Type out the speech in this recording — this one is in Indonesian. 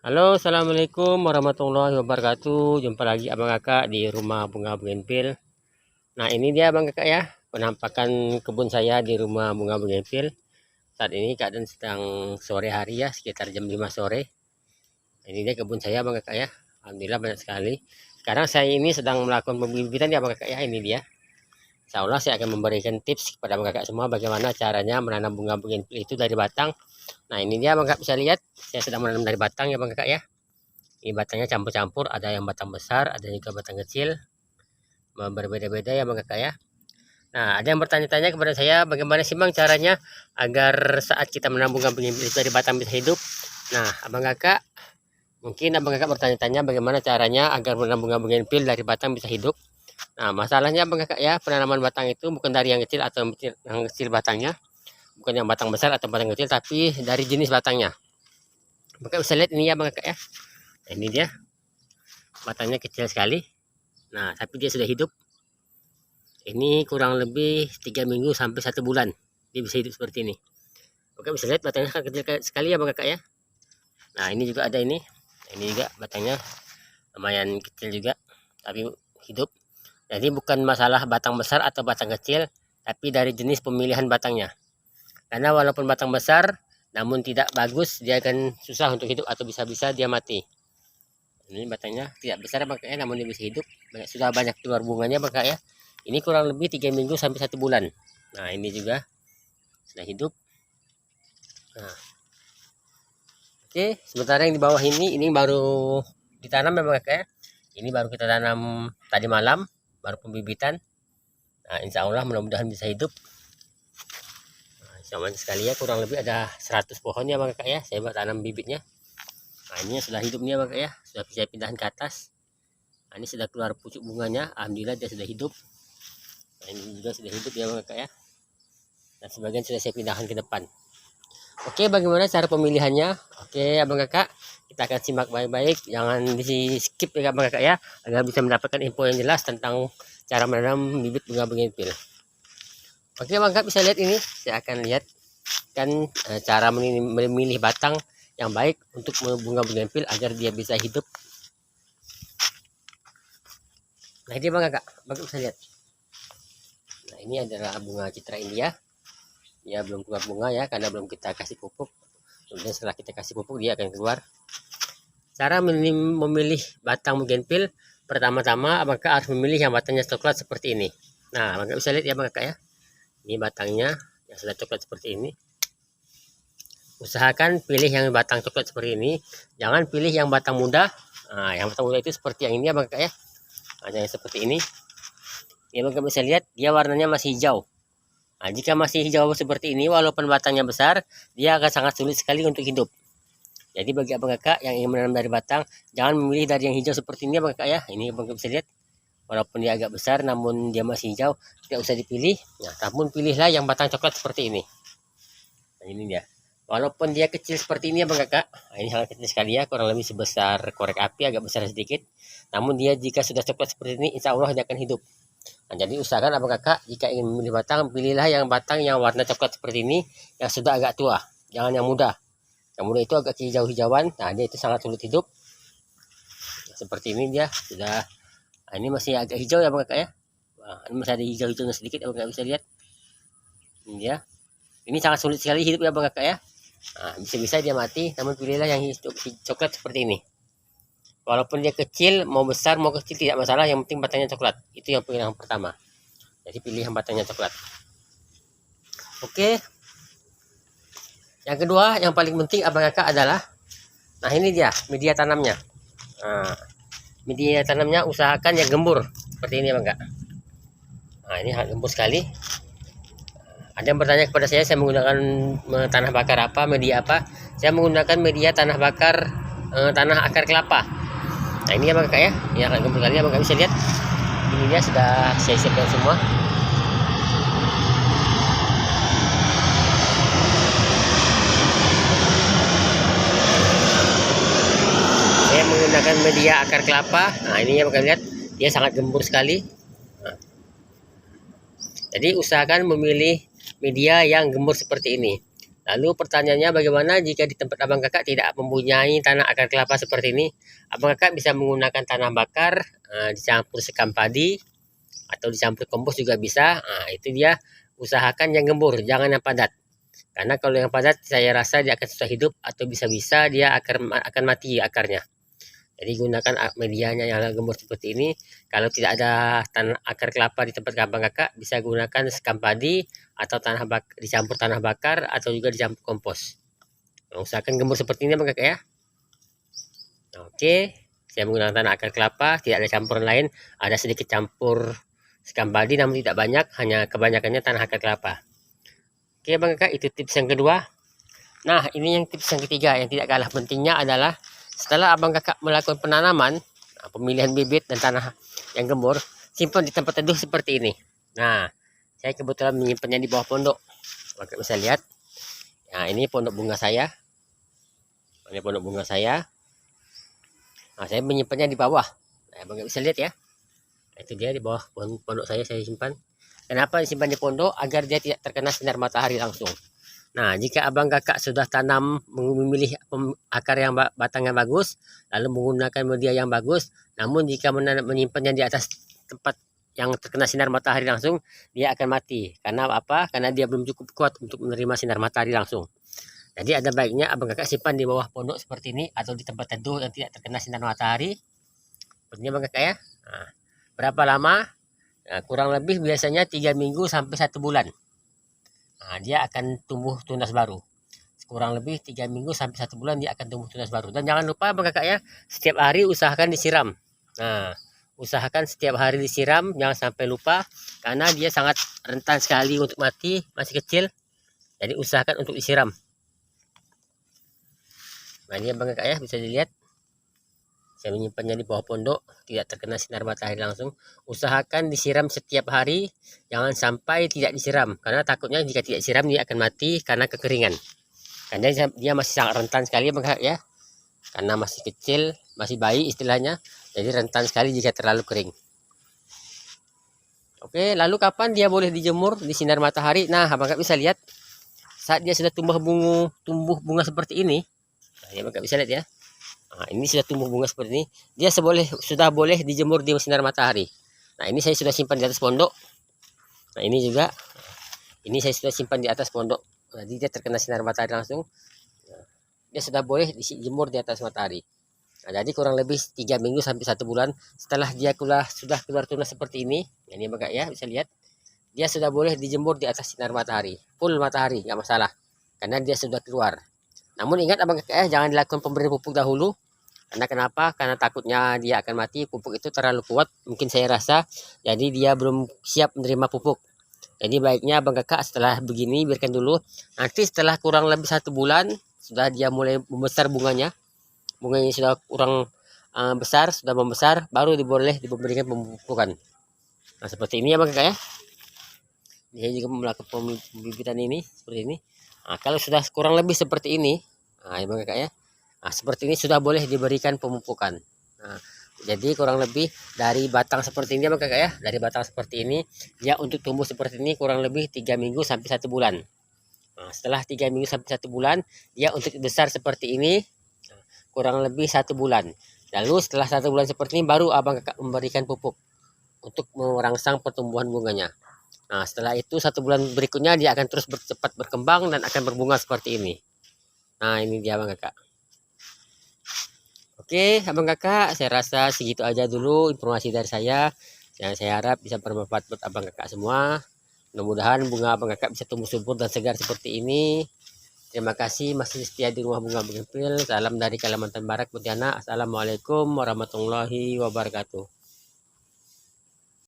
Halo, assalamualaikum warahmatullahi wabarakatuh. Jumpa lagi abang kakak di rumah bunga bugenvil. Nah, ini dia abang kakak ya, penampakan kebun saya di rumah bunga bugenvil. Saat ini keadaan sedang sore hari ya, sekitar jam 5 sore. Ini dia kebun saya abang kakak ya. Alhamdulillah banyak sekali. Sekarang saya ini sedang melakukan pembibitan ya abang kakak ya. Ini dia. Insya Allah saya akan memberikan tips kepada abang kakak semua bagaimana caranya menanam bunga bugenvil itu dari batang. Nah, ini dia abang kakak bisa lihat, saya sedang menanam dari batang ya abang kakak ya. Ini batangnya campur-campur, ada yang batang besar, ada juga batang kecil, berbeda-beda ya bang kakak ya. Nah, ada yang bertanya-tanya kepada saya, bagaimana sih bang caranya agar saat kita menabung bunga dari batang bisa hidup. Nah, abang kakak, mungkin abang kakak bertanya-tanya bagaimana caranya agar menabung bunga dari batang bisa hidup. Nah, masalahnya abang kakak ya, penanaman batang itu bukan dari yang kecil atau yang kecil batangnya, bukan yang batang besar atau batang kecil, tapi dari jenis batangnya. Kakak bisa lihat ini ya bang kakak ya. Nah, ini dia, batangnya kecil sekali. Nah, tapi dia sudah hidup. Ini kurang lebih 3 minggu sampai 1 bulan. Dia bisa hidup seperti ini. Oke, bisa lihat batangnya kecil sekali ya bang kakak ya. Nah, ini juga ada ini. Ini juga batangnya lumayan kecil juga, tapi hidup. Jadi bukan masalah batang besar atau batang kecil, tapi dari jenis pemilihan batangnya. Karena walaupun batang besar, namun tidak bagus, dia akan susah untuk hidup atau bisa-bisa dia mati. Ini batangnya tidak besar bang kakak ya, namun dia bisa hidup. Sudah banyak keluar bunganya bang kakak ya. Ini kurang lebih 3 minggu sampai 1 bulan. Nah, ini juga sudah hidup. Nah, oke, sementara yang di bawah ini baru ditanam memang kayak. Ini baru kita tanam tadi malam, baru pembibitan. Nah, insya Allah mudah-mudahan bisa hidup. Nah, sama sekali ya, kurang lebih ada 100 pohon ya bang kakak ya. Saya buat tanam bibitnya. Nah, ini sudah hidup nih ya bang kakak ya. Sudah bisa pindahan ke atas. Nah, ini sudah keluar pucuk bunganya. Alhamdulillah dia sudah hidup. Nah, ini juga sudah hidup ya bang kakak ya. Dan sebagian sudah saya pindahkan ke depan. Oke, bagaimana cara pemilihannya? Oke, abang kakak, kita akan simak baik-baik. Jangan di skip ya abang kakak ya, agar bisa mendapatkan info yang jelas tentang cara menanam bibit bunga bugenvil. Oke, abang kakak bisa lihat ini. Saya akan lihat kan cara memilih batang yang baik untuk bunga bugenvil agar dia bisa hidup. Nah, ini abang kakak bisa lihat. Nah, ini adalah bunga citra India. Ya belum keluar bunga ya, karena belum kita kasih pupuk. Kemudian setelah kita kasih pupuk dia akan keluar. Cara memilih batang bugenvil, pertama-tama abang kakak harus memilih yang batangnya coklat seperti ini. Nah, abang kakak bisa lihat ya abang kakak ya. Ini batangnya yang sudah coklat seperti ini. Usahakan pilih yang batang coklat seperti ini, jangan pilih yang batang muda. Nah, yang batang muda itu seperti yang ini abang kakak ya. Nah, yang seperti ini. Ini abang kakak bisa lihat dia warnanya masih hijau. Nah, jika masih hijau seperti ini, walaupun batangnya besar, dia akan sangat sulit sekali untuk hidup. Jadi bagi abang kakak yang ingin menanam dari batang, jangan memilih dari yang hijau seperti ini abang kakak ya. Ini abang kakak bisa lihat, walaupun dia agak besar, namun dia masih hijau, tidak usah dipilih. Nah, namun pilihlah yang batang coklat seperti ini. Nah, ini dia. Walaupun dia kecil seperti ini abang kakak, nah, ini sangat kecil sekali ya, kurang lebih sebesar korek api, agak besar sedikit. Namun dia jika sudah coklat seperti ini, insya Allah dia akan hidup. Nah, jadi usahakan abang kakak jika ingin memilih batang, pilihlah yang batang yang warna coklat seperti ini, yang sudah agak tua, jangan yang muda. Yang muda itu agak hijau-hijauan, nah dia itu sangat sulit hidup. Nah, seperti ini dia sudah. Nah, ini masih agak hijau ya abang kakak ya. Nah, ini masih ada hijau-hijaunya sedikit, abang kakak bisa lihat. Ini dia. Ini sangat sulit sekali hidup ya abang kakak ya. Nah, bisa-bisa dia mati, namun pilihlah yang coklat seperti ini. Walaupun dia kecil, mau besar, mau kecil tidak masalah, yang penting batangnya coklat. Itu yang pilihan pertama. Jadi pilih yang batangnya coklat. Oke. Yang kedua, yang paling penting abang kakak adalah, nah ini dia media tanamnya. Nah, media tanamnya usahakan yang gembur seperti ini abang kakak. Nah, ini gembur sekali. Ada yang bertanya kepada saya menggunakan tanah bakar apa, media apa? Saya menggunakan media tanah bakar tanah akar kelapa. Nah, ini abang kakak ya, ini akan gembur sekali abang kakak bisa lihat. Ini dia sudah saya siapkan semua. Saya menggunakan media akar kelapa. Nah, ini abang kakak lihat, dia sangat gembur sekali. Nah, jadi usahakan memilih media yang gembur seperti ini. Lalu pertanyaannya, bagaimana jika di tempat abang kakak tidak mempunyai tanah akar kelapa seperti ini? Abang kakak bisa menggunakan tanah bakar, dicampur sekam padi atau dicampur kompos juga bisa. Itu dia, usahakan yang gembur, jangan yang padat. Karena kalau yang padat saya rasa dia akan susah hidup atau bisa-bisa dia akan mati akarnya. Jadi gunakan medianya yang gembur seperti ini. Kalau tidak ada tanah akar kelapa di tempat abang kakak, bisa gunakan sekam padi atau dicampur tanah bakar atau juga dicampur kompos. Usahakan gembur seperti ini abang kakak ya. Oke, saya menggunakan tanah akar kelapa, tidak ada campuran lain. Ada sedikit campur sekam padi namun tidak banyak, hanya kebanyakannya tanah akar kelapa. Oke abang kakak, itu tips yang kedua. Nah, ini yang tips yang ketiga yang tidak kalah pentingnya adalah setelah abang kakak melakukan penanaman, pemilihan bibit dan tanah yang gembur, simpan di tempat teduh seperti ini. Nah, saya kebetulan menyimpannya di bawah pondok. Abang kakak bisa lihat. Nah, ini pondok bunga saya. Ini pondok bunga saya. Nah, saya menyimpannya di bawah. Nah, abang kakak bisa lihat ya. Nah, itu dia di bawah pondok saya simpan. Kenapa disimpan di pondok? Agar dia tidak terkena sinar matahari langsung. Nah, jika abang kakak sudah tanam, memilih akar yang batang yang bagus, lalu menggunakan media yang bagus, namun jika menyimpannya di atas tempat yang terkena sinar matahari langsung, dia akan mati. Karena apa? Karena dia belum cukup kuat untuk menerima sinar matahari langsung. Jadi ada baiknya abang kakak simpan di bawah pondok seperti ini, atau di tempat teduh yang tidak terkena sinar matahari. Seperti ini abang kakak ya. Nah, berapa lama? Nah, kurang lebih biasanya 3 minggu sampai 1 bulan. Nah, dia akan tumbuh tunas baru. Kurang lebih 3 minggu sampai 1 bulan dia akan tumbuh tunas baru. Dan jangan lupa abang kakak ya, setiap hari usahakan disiram. Nah, usahakan setiap hari disiram, jangan sampai lupa. Karena dia sangat rentan sekali untuk mati, masih kecil. Jadi usahakan untuk disiram. Nah, ini abang kakak ya, bisa dilihat. Saya menyimpannya di bawah pondok, tidak terkena sinar matahari langsung. Usahakan disiram setiap hari, jangan sampai tidak disiram. Karena takutnya jika tidak disiram dia akan mati karena kekeringan. Karena dia masih sangat rentan sekali ya. Karena masih kecil, masih bayi istilahnya. Jadi rentan sekali jika terlalu kering. Oke, lalu kapan dia boleh dijemur di sinar matahari? Nah, abang kakak bisa lihat. Saat dia sudah tumbuh bunga seperti ini. Nah, abang kakak bisa lihat ya. Nah, ini sudah tumbuh bunga seperti ini. Dia sudah boleh dijemur di sinar matahari. Nah, ini saya sudah simpan di atas pondok. Nah, ini juga. Ini saya sudah simpan di atas pondok. Jadi dia terkena sinar matahari langsung. Dia sudah boleh dijemur di atas matahari. Nah, jadi kurang lebih 3 minggu sampai 1 bulan setelah dia sudah keluar tunas seperti ini. Ini Bapak ya bisa lihat. Dia sudah boleh dijemur di atas sinar matahari. Full matahari, nggak masalah. Karena dia sudah keluar. Namun ingat abang kakak jangan dilakukan pemberian pupuk dahulu. Karena kenapa? Karena takutnya dia akan mati. Pupuk itu terlalu kuat, mungkin saya rasa. Jadi dia belum siap menerima pupuk. Jadi baiknya abang kakak setelah begini biarkan dulu. Nanti setelah kurang lebih 1 bulan sudah dia mulai membesar bunganya. Bunganya sudah kurang besar, sudah membesar, baru boleh diberikan pemupukan. Nah seperti ini ya abang kakak ya. Saya juga melakukan pembibitan ini seperti ini. Nah, kalau sudah kurang lebih seperti ini, nah abang kakak ya. Nah, seperti ini sudah boleh diberikan pemupukan. Nah, jadi kurang lebih dari batang seperti ini abang kakak ya. Dari batang seperti ini, dia untuk tumbuh seperti ini kurang lebih 3 minggu sampai 1 bulan. Nah, setelah 3 minggu sampai 1 bulan, dia untuk besar seperti ini kurang lebih 1 bulan. Lalu setelah 1 bulan seperti ini baru abang kakak memberikan pupuk untuk merangsang pertumbuhan bunganya. Nah, setelah itu 1 bulan berikutnya dia akan terus cepat berkembang dan akan berbunga seperti ini. Nah, ini dia abang kakak. Oke, abang kakak, saya rasa segitu aja dulu informasi dari saya. Yang saya harap bisa bermanfaat buat abang kakak semua. Mudah-mudahan bunga abang kakak bisa tumbuh subur dan segar seperti ini. Terima kasih masih setia di rumah bunga Bougainville. Salam dari Kalimantan Barat, Pontianak. Assalamualaikum warahmatullahi wabarakatuh.